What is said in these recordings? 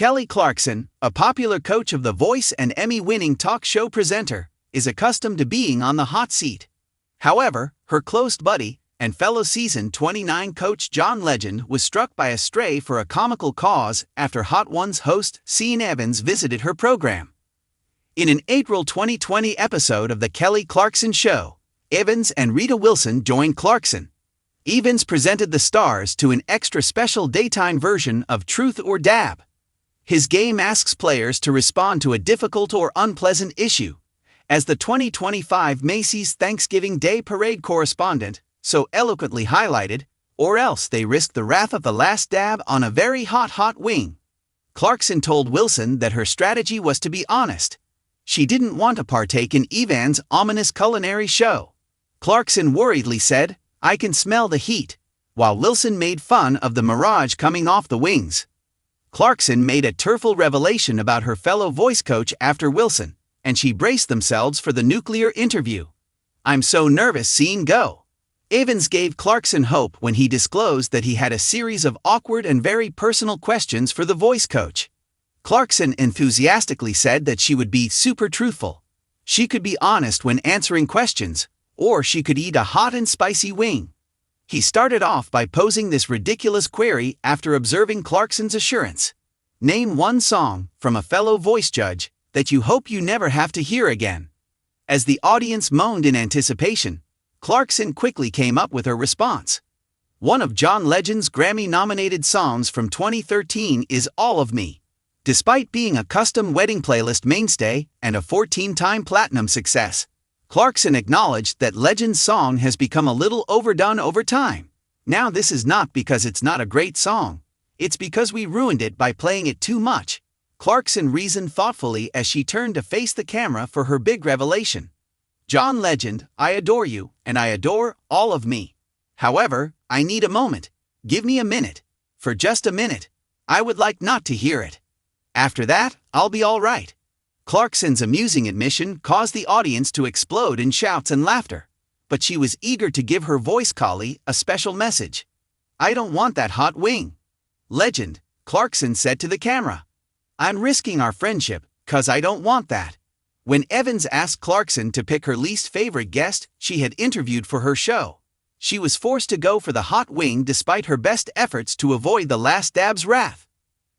Kelly Clarkson, a popular coach of The Voice and Emmy-winning talk show presenter, is accustomed to being on the hot seat. However, her close buddy and fellow season 29 coach John Legend was struck by a stray for a comical cause after Hot Ones host Sean Evans visited her program. In an April 2020 episode of The Kelly Clarkson Show, Evans and Rita Wilson joined Clarkson. Evans presented the stars to an extra special daytime version of Truth or Dab. His game asks players to respond to a difficult or unpleasant issue. As the 2025 Macy's Thanksgiving Day Parade correspondent so eloquently highlighted, or else they risk the wrath of the last dab on a very hot wing. Clarkson told Wilson that her strategy was to be honest. She didn't want to partake in Evans' ominous culinary show. Clarkson worriedly said, "I can smell the heat," while Wilson made fun of the mirage coming off the wings. Clarkson made a tearful revelation about her fellow voice coach after Wilson, and she braced themselves for the nuclear interview. "I'm so nervous seeing go." Evans gave Clarkson hope when he disclosed that he had a series of awkward and very personal questions for the voice coach. Clarkson enthusiastically said that she would be super truthful. She could be honest when answering questions, or she could eat a hot and spicy wing. He started off by posing this ridiculous query after observing Clarkson's assurance. "Name one song from a fellow voice judge that you hope you never have to hear again." As the audience moaned in anticipation, Clarkson quickly came up with her response. One of John Legend's Grammy-nominated songs from 2013 is All of Me. Despite being a custom wedding playlist mainstay and a 14-time platinum success, Clarkson acknowledged that Legend's song has become a little overdone over time. "Now this is not because it's not a great song. It's because we ruined it by playing it too much," Clarkson reasoned thoughtfully as she turned to face the camera for her big revelation. "John Legend, I adore you, and I adore All of Me. However, I need a moment. Give me a minute. For just a minute. I would like not to hear it. After that, I'll be all right." Clarkson's amusing admission caused the audience to explode in shouts and laughter, but she was eager to give her voice colleague a special message. "I don't want that hot wing. Legend," Clarkson said to the camera. "I'm risking our friendship, 'cause I don't want that." When Evans asked Clarkson to pick her least favorite guest she had interviewed for her show, she was forced to go for the hot wing despite her best efforts to avoid the last dab's wrath.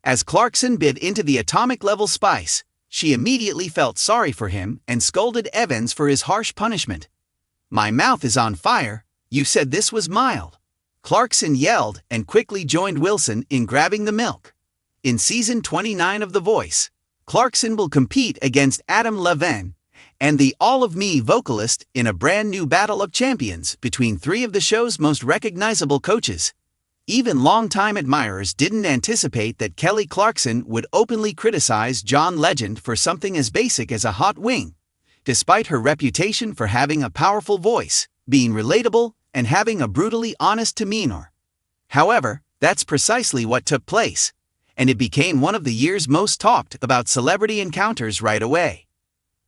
As Clarkson bit into the atomic-level spice, she immediately felt sorry for him and scolded Evans for his harsh punishment. "My mouth is on fire, you said this was mild," Clarkson yelled and quickly joined Wilson in grabbing the milk. In season 29 of The Voice, Clarkson will compete against Adam Levine and the All of Me vocalist in a brand new battle of champions between three of the show's most recognizable coaches. Even longtime admirers didn't anticipate that Kelly Clarkson would openly criticize John Legend for something as basic as a hot wing, despite her reputation for having a powerful voice, being relatable, and having a brutally honest demeanor. However, that's precisely what took place, and it became one of the year's most talked about celebrity encounters right away.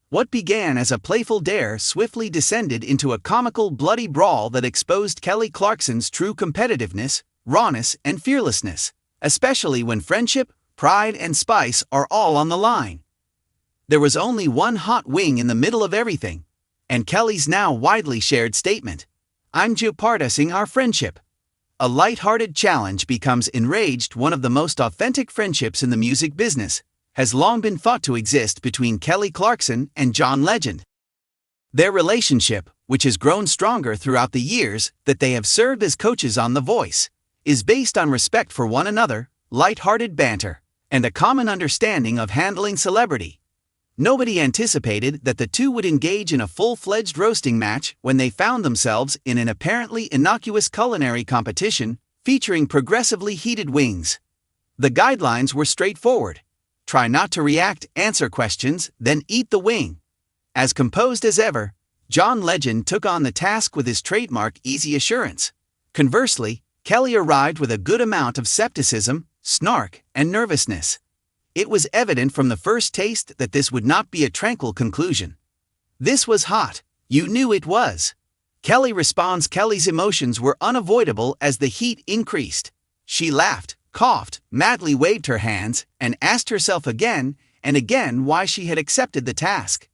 What began as a playful dare swiftly descended into a comical bloody brawl that exposed Kelly Clarkson's true competitiveness, rawness, and fearlessness, especially when friendship, pride, and spice are all on the line. There was only one hot wing in the middle of everything, and Kelly's now widely shared statement, "I'm jeopardizing our friendship." A light-hearted challenge becomes enraged. One of the most authentic friendships in the music business has long been thought to exist between Kelly Clarkson and John Legend. Their relationship, which has grown stronger throughout the years that they have served as coaches on The Voice, is based on respect for one another, light-hearted banter, and a common understanding of handling celebrity. Nobody anticipated that the two would engage in a full-fledged roasting match when they found themselves in an apparently innocuous culinary competition featuring progressively heated wings. The guidelines were straightforward. Try not to react, answer questions, then eat the wing. As composed as ever, John Legend took on the task with his trademark easy assurance. Conversely, Kelly arrived with a good amount of skepticism, snark, and nervousness. It was evident from the first taste that this would not be a tranquil conclusion. "This was hot, you knew it was." Kelly responds. Kelly's emotions were unavoidable as the heat increased. She laughed, coughed, madly waved her hands, and asked herself again and again why she had accepted the task.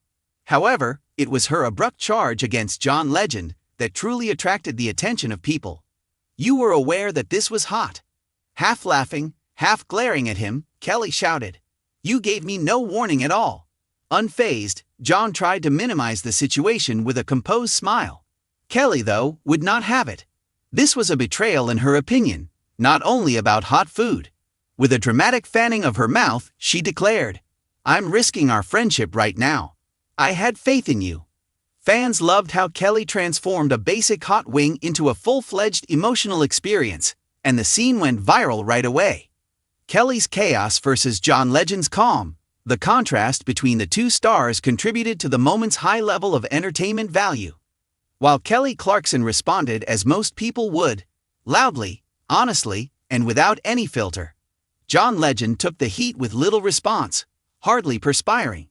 However, it was her abrupt charge against John Legend that truly attracted the attention of people. "You were aware that this was hot?" Half laughing, half glaring at him, Kelly shouted. "You gave me no warning at all." Unfazed, John tried to minimize the situation with a composed smile. Kelly, though, would not have it. This was a betrayal in her opinion, not only about hot food. With a dramatic fanning of her mouth, she declared, "I'm risking our friendship right now. I had faith in you." Fans loved how Kelly transformed a basic hot wing into a full-fledged emotional experience, and the scene went viral right away. Kelly's chaos versus John Legend's calm. The contrast between the two stars contributed to the moment's high level of entertainment value. While Kelly Clarkson responded as most people would, loudly, honestly, and without any filter, John Legend took the heat with little response, hardly perspiring.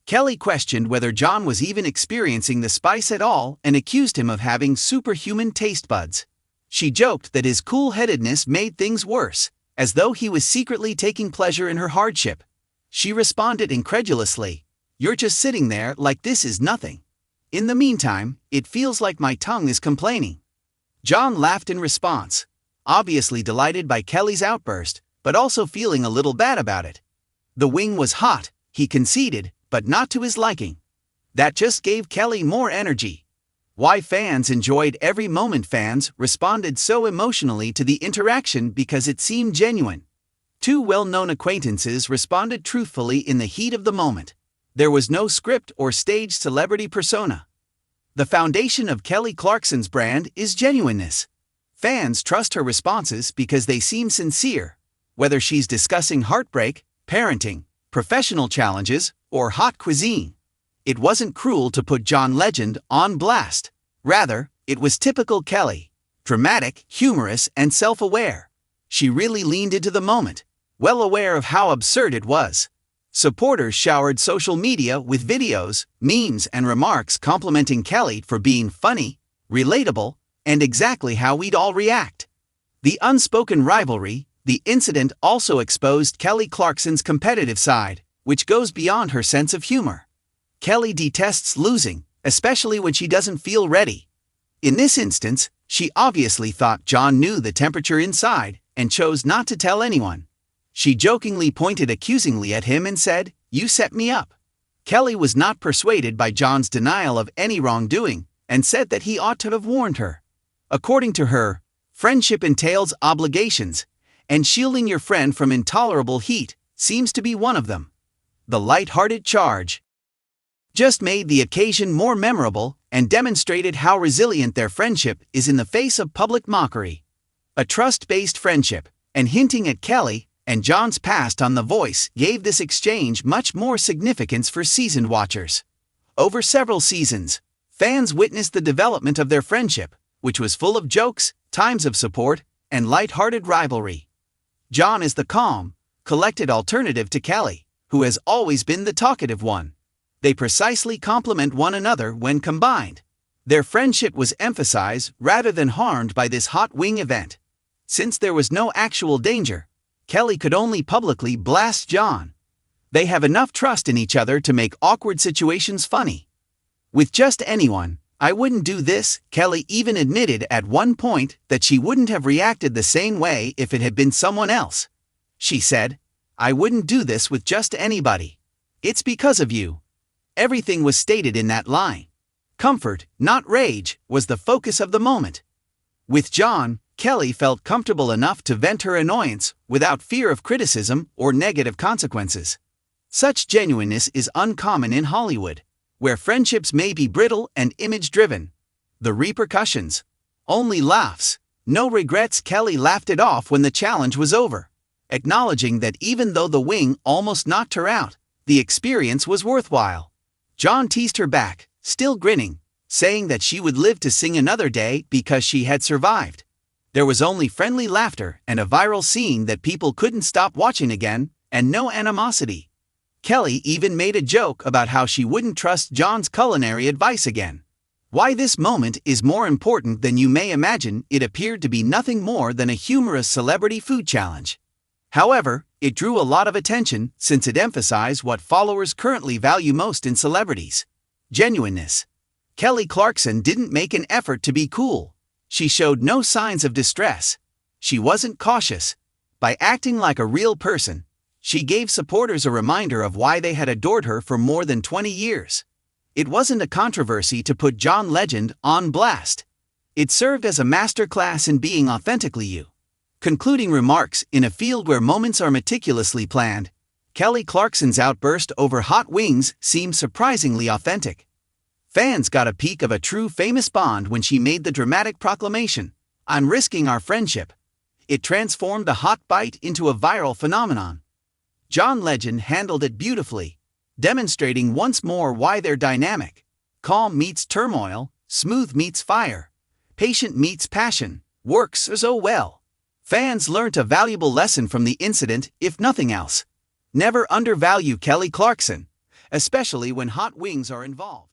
Kelly questioned whether John was even experiencing the spice at all and accused him of having superhuman taste buds. She joked that his cool-headedness made things worse, as though he was secretly taking pleasure in her hardship. She responded incredulously, "You're just sitting there like this is nothing. In the meantime, it feels like my tongue is complaining." John laughed in response, obviously delighted by Kelly's outburst, but also feeling a little bad about it. The wing was hot, he conceded, but not to his liking. That just gave Kelly more energy. Why fans enjoyed every moment. Fans responded so emotionally to the interaction because it seemed genuine. Two well-known acquaintances responded truthfully in the heat of the moment. There was no script or staged celebrity persona. The foundation of Kelly Clarkson's brand is genuineness. Fans trust her responses because they seem sincere, whether she's discussing heartbreak, parenting, professional challenges, or hot cuisine. It wasn't cruel to put John Legend on blast. Rather, it was typical Kelly, dramatic, humorous, and self-aware. She really leaned into the moment, well aware of how absurd it was. Supporters showered social media with videos, memes, and remarks complimenting Kelly for being funny, relatable, and exactly how we'd all react. The unspoken rivalry. The incident also exposed Kelly Clarkson's competitive side, which goes beyond her sense of humor. Kelly detests losing, especially when she doesn't feel ready. In this instance, she obviously thought John knew the temperature inside and chose not to tell anyone. She jokingly pointed accusingly at him and said, "You set me up." Kelly was not persuaded by John's denial of any wrongdoing and said that he ought to have warned her. According to her, friendship entails obligations, and shielding your friend from intolerable heat seems to be one of them. The light-hearted charge just made the occasion more memorable and demonstrated how resilient their friendship is in the face of public mockery. A trust-based friendship, and hinting at Kelly and John's past on The Voice gave this exchange much more significance for seasoned watchers. Over several seasons, fans witnessed the development of their friendship, which was full of jokes, times of support, and light-hearted rivalry. John is the calm, collected alternative to Kelly, who has always been the talkative one. They precisely complement one another when combined. Their friendship was emphasized rather than harmed by this hot wing event. Since there was no actual danger, Kelly could only publicly blast John. They have enough trust in each other to make awkward situations funny. "With just anyone, I wouldn't do this." Kelly even admitted at one point that she wouldn't have reacted the same way if it had been someone else. She said, "I wouldn't do this with just anybody. It's because of you." Everything was stated in that line. Comfort, not rage, was the focus of the moment. With John, Kelly felt comfortable enough to vent her annoyance without fear of criticism or negative consequences. Such genuineness is uncommon in Hollywood, where friendships may be brittle and image-driven. The repercussions? Only laughs, no regrets. Kelly laughed it off when the challenge was over, acknowledging that even though the wing almost knocked her out, the experience was worthwhile. John teased her back, still grinning, saying that she would live to sing another day because she had survived. There was only friendly laughter and a viral scene that people couldn't stop watching again, and no animosity. Kelly even made a joke about how she wouldn't trust John's culinary advice again. Why this moment is more important than you may imagine. It appeared to be nothing more than a humorous celebrity food challenge. However, it drew a lot of attention since it emphasized what followers currently value most in celebrities: genuineness. Kelly Clarkson didn't make an effort to be cool. She showed no signs of distress. She wasn't cautious. By acting like a real person, she gave supporters a reminder of why they had adored her for more than 20 years. It wasn't a controversy to put John Legend on blast. It served as a masterclass in being authentically you. Concluding remarks: in a field where moments are meticulously planned, Kelly Clarkson's outburst over hot wings seemed surprisingly authentic. Fans got a peek of a true famous bond when she made the dramatic proclamation, "I'm risking our friendship." It transformed the hot bite into a viral phenomenon. John Legend handled it beautifully, demonstrating once more why they're dynamic. Calm meets turmoil, smooth meets fire, patient meets passion, works so well. Fans learnt a valuable lesson from the incident, if nothing else. Never undervalue Kelly Clarkson, especially when hot wings are involved.